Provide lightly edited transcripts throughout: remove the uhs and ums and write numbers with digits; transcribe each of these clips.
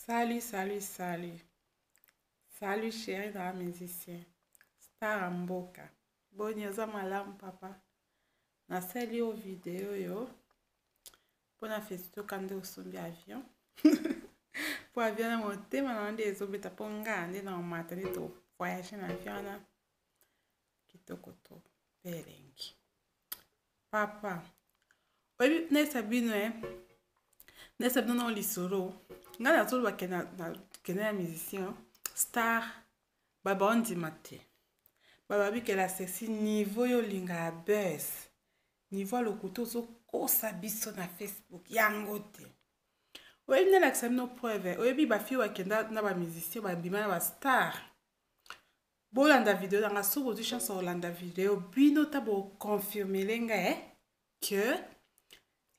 Salut, salut, salut. Salut chérie dans la musicien. Star Mboka. Bonioza malam papa. Na seli o video yo. Pona festo kande osombi avion. Po avion na monte manande ezobeta ponga ande na mata ni to voyage na avion na. Kitoko to berengi. Papa. Obi nesa bino nesa bino na lisoro. Nga na tolo bakena ya musicien star baba on dit maté baba bi que la sexy niveau yo linga buzz niveau le couteau zo kosa biso na Facebook yango te oyebi na lakisa no preuve oyebi ba fi wakenda na ba musicien ba bima na ba star bolanda video dans la sobo du chanson olanda video bino tabo confirmer lenga que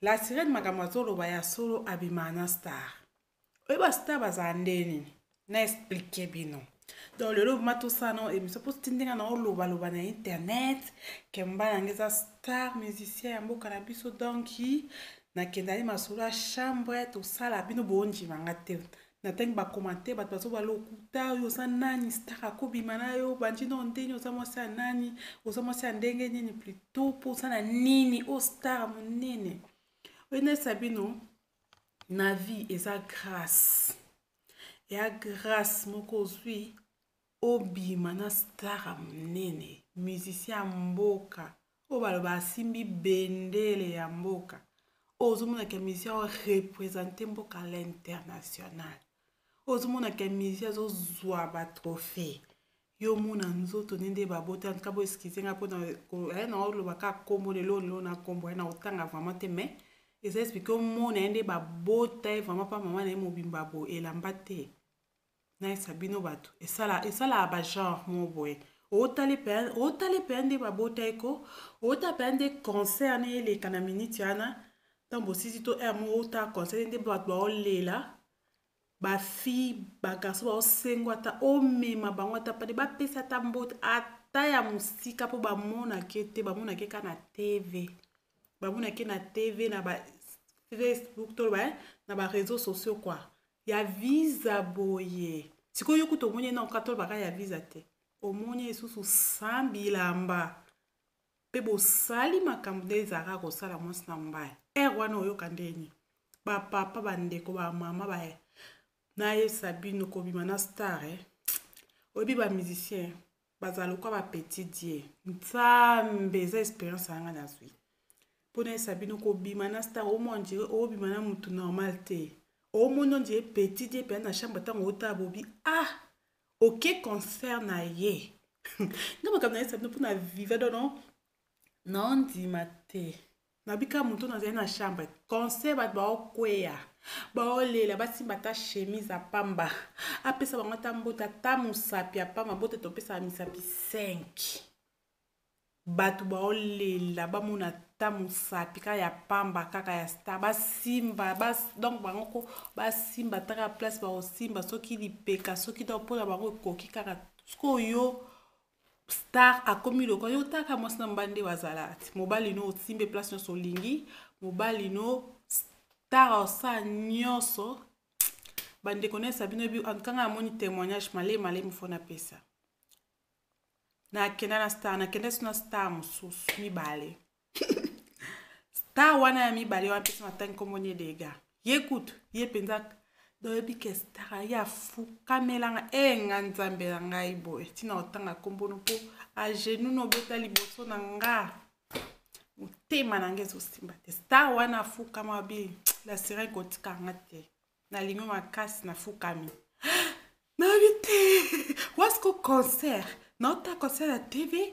la sirène makamazolo ba ya solo abimana star oyebi star bazandeni na expliquer bino donc le lobe mato sano et me pose tindinga na loba na internet kemba ngeza star musicien ya mboka na biso donc na kendali masolo chambre to sala bino bonji manga te na tangi ba commenter ba baso ba lokuta yo sa nani star akobima na yo banji no ndeni oza mwasi ya nani oza mwasi ya ndenge nini plutôt pour ça na nini o star monene wene sabino na vie eza grâce ya grâce moko zwi obima na star monene musicien mboka o baloba asimbi bendele ya mboka ozomona ke musicien o représenter mboka à l'international ozomona ke musicien zozwa ba trophée yo mona nzoto nende babota nkabo excuse nga pona na oloba ka kombo lelo na kombo na otanga vraiment te mais et explique au monde ende babota vraiment pas maman na mobimba bo elamba te na sabino bato et ça la ba genre mon boy otale pende babota eko ota pende concert ne le kana minute yana tambo sisi to mo ota concert ende bato ba olela ba fi ba garçon ba osengwa ta o mema bango ta pa de ba pesa ta mbota ata ya musika po ba mona ke kana TV ba mona ke na TV na ba Facebook to ba na ba réseaux sociaux quoi ya visa boye siko yoku to monye na okatol baka ya visa te o monye susu sambilamba pe bo sali makambo ezaka ko sala mwasi na mbaye wana oyoka ndeni ba papa bandeko ba mama ba na ye sabino ko bima na star obi ba musicien bazalo kwa ba petit dieu nzambe za expérience anga na zwi pona sabino ko bima na star o monje o bima na mutu normal te o mono je petit dieu pe na chambre tango ota bobi ok concert na ye ngama kam na sabino pona vive do non di mate na bika mutu na na chambre concert ba okweya ba olela basimba ta chemise a pamba apesa bango ta mbota ta musapi a pamba bote to pesa misapi 5 batu ba olela ba mona ta musapi ka ya pamba kaka ya star basimba donc bango ko basimba ta place ba osimba soki lipeka soki to pona bango koki kaka sko yo star a komi loko yo taka mwasina mbande wazalati mobali no osimbe place no solingi mobali no star osa nyoso bande konesa bino bi ankanga amoni témoignage male mfona pesa na kenda na star na kenda suna star mususu mibale star wana ya mibale wa pesa matangi komoni lega yekut ye penza do bi ke star ya fu kamelanga nga nzambe la ngai boy tina otanga kombono po a genou no beta liboso na nga mutema na ngezo simba te star wana fu kama bi la sirène kotika ngate na lingo makasi na fu kami na vite wasko concert na ota concert à TV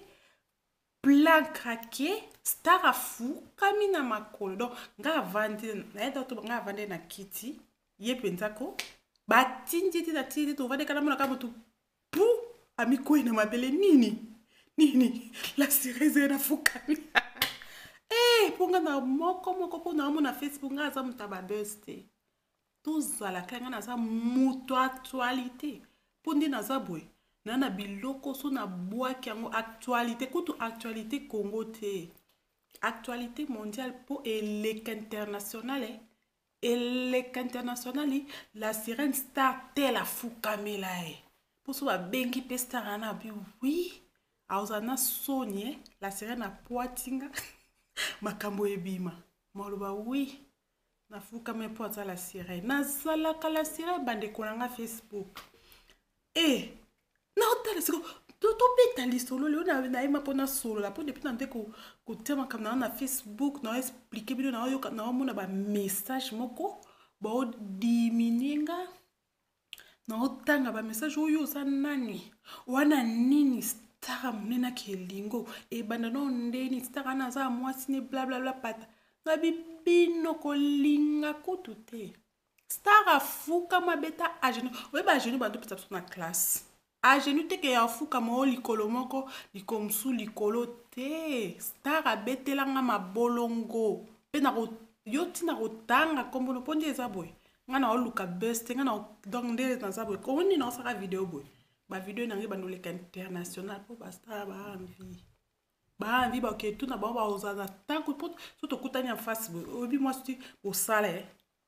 plan craqué star a fu kami na makolo donc nga vande na edo to nga vande na kiti ye pensako batindi ti tindi to vande kana mona ka mutu pu amiko ina mabele nini la sirène na fu kami ponga na moko po na mona Facebook nga za mutaba beste tozala kanga na za muto actualité pondi na za boy na biloko so na boaki yango actualité kutu actualité Congo te actualité mondiale po eleka internationale eleka internationali la sirène star te la fukamela e poso babengi mpe star ana bi wi aoza na soni la sirène apoatinga makambo ebima maloba wi nafukame mpo aza la sirène nazalaka la sirène bandeko nanga Facebook naotala siko tobeta lisolo leo nayeba mpona solola mpo depuis nande kotia makambo nanga na Facebook naoexplike bino naomona bamessage moko baodiminue nga naotanga bamessage oyo oza nani wana nini stara monene akelingo ebanda nao ndeni stara ana aza mwasi ne blablabla pata na bibino kolinga kutu te star afukama beta agenu oyeba agenu bantu mpesa biso na classe agenu teke ya afukama o likolo moko likomsu likolo te star abetelanga mabolongo mpe yo ntina kotanga kombono mpo nde eza boye nga na oluka beste nga na donc nde naza boye komoni na osaka video boye bavideo nange bandoleka international mpo bastar baanvi baketuna bango baozana ntango mpo so tokutani ya fasi boye oyebi mwasi osala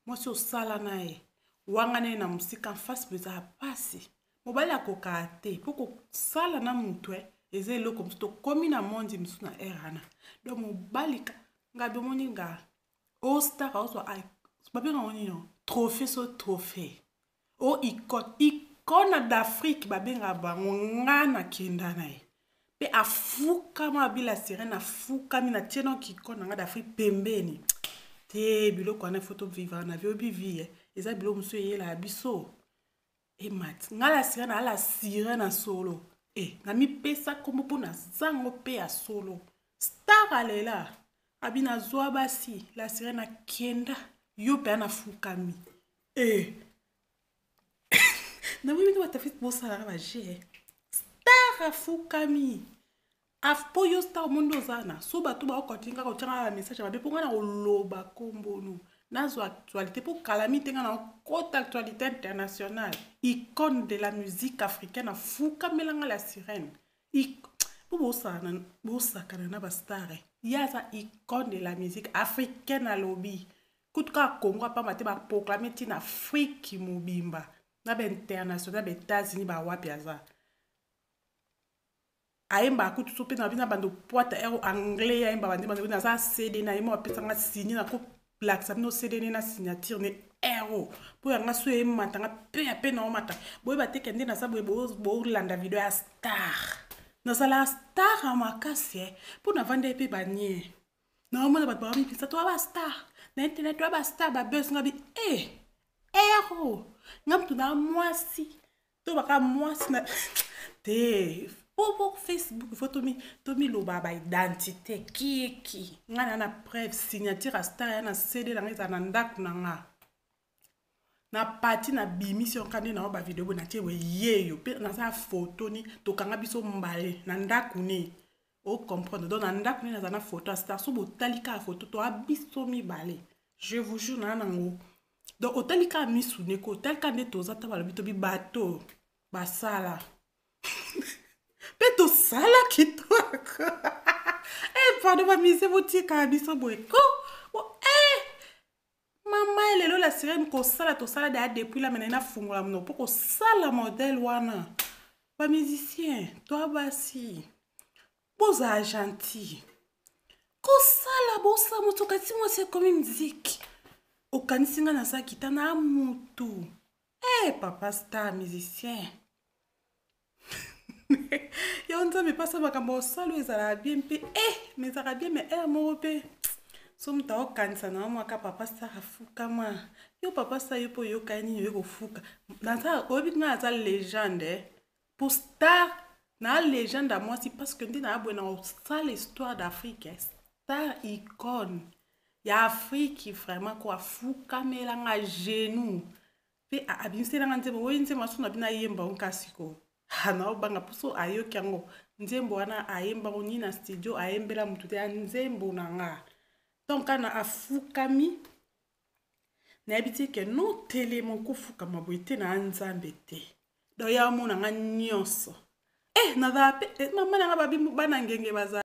mwasi osala na ye wanga naye na mosika mfasi boye eza pasi mobali akokaa te mpo kosala na motu eza eloko mosu tokomi na mondi mosu na ere wana donc mobali nga bomoni nga ostar ozwa babenga onino trophée so trophée o icône d'Afrique babenga bango nga na kenda na ye mpe afukama abila sirène afukami na tieno kikone nanga d'Afrique pembeni te biloko wana foto vivre na vie obivi eza biloko mosu eyela ya biso emati nga la sirène ala sirène na solo nga mipesa kombo mpo na zango mpe ya solo star alela abi nazwa basi la sirène akenda yo mpe anafukami na mwi mino batafiti bosalaka baje star afukami mpo yo star omondo ozana so bato baokotinga kotianga bamessage babe mpo nga na koloba kombono nazwa actualité mpo kalami te nga na okota actualité internationale icône de la musique africaine afukamelanga la sirène mpo bosakana na bastare ye aza icône de la musique africaine alobi kutuka Congo apamba te baproklame ntina afrique mobimba na bainternational baétats-unis bawapi aza ayemba akutu so mpe na bina bando poata ero anglais ayemba bande naza cd na ye mo apesanga signé na kolakisa bino cd ne na signature ne ero mpo yanga so ematanga mpe ya mpe na omata boyeba te kende naza boye bolanda video ya star nazala star ya makasi mpo navanda ye mpe banie naomona bato bamipisa toa bastar na internet toa bastar babes nga bi ero nga mtu na mwasi to baka mwasi na te po Facebook il faut tomi loba ba identité ki nga na preuve signature star ya na CD na ngeza na ndaku na nga na parti na bimission kande na ba video na tie we yeyo pe na sa photo ni to kanga biso mbale na ndaku ni o comprendre donc na ndaku ni na za photo star so botalika photo to abiso mi bale je vous jure na nango donc otalika misu neko talika nde toza ta balobi to bi bato basala peto sala kitoko pardon bamise botika biso boyeko mama elelo la sirène kosala tosala daya depuis la mena inafungola mno mpo kosala modèle wana bamusicien toa basi boza gentil kosala bosa moto kati mwasi ekomi miziki okanisi nga naza kita na mutu papa star musicien yo nzambe pasa makambo osalo ezala bien mpe mais ezala bien mais moko mpe so moto aokanisa na mwaka papa star afukama yo papa star yo mpo oyokani nini oyo kofuka oyebi nga aza légende pour star na légende ya mwasi parce que nde na abwe na osala histoire d'Afrique star icône ya Afrique vraiment ko afukamelanga genou mpe abimiselanga nzembo oyo nzembo aso na bino ayemba nkasi ko naobanga poso ayoki yango nzembo wana ayemba ngo nini na studio ayembela motu te ya nzembo na nga donc kana afukami nayebi te ke no telemo kofukama boye te na nzambe te donc ya omona nga nyonso nazala mpe mama nanga babi bana ngenge baza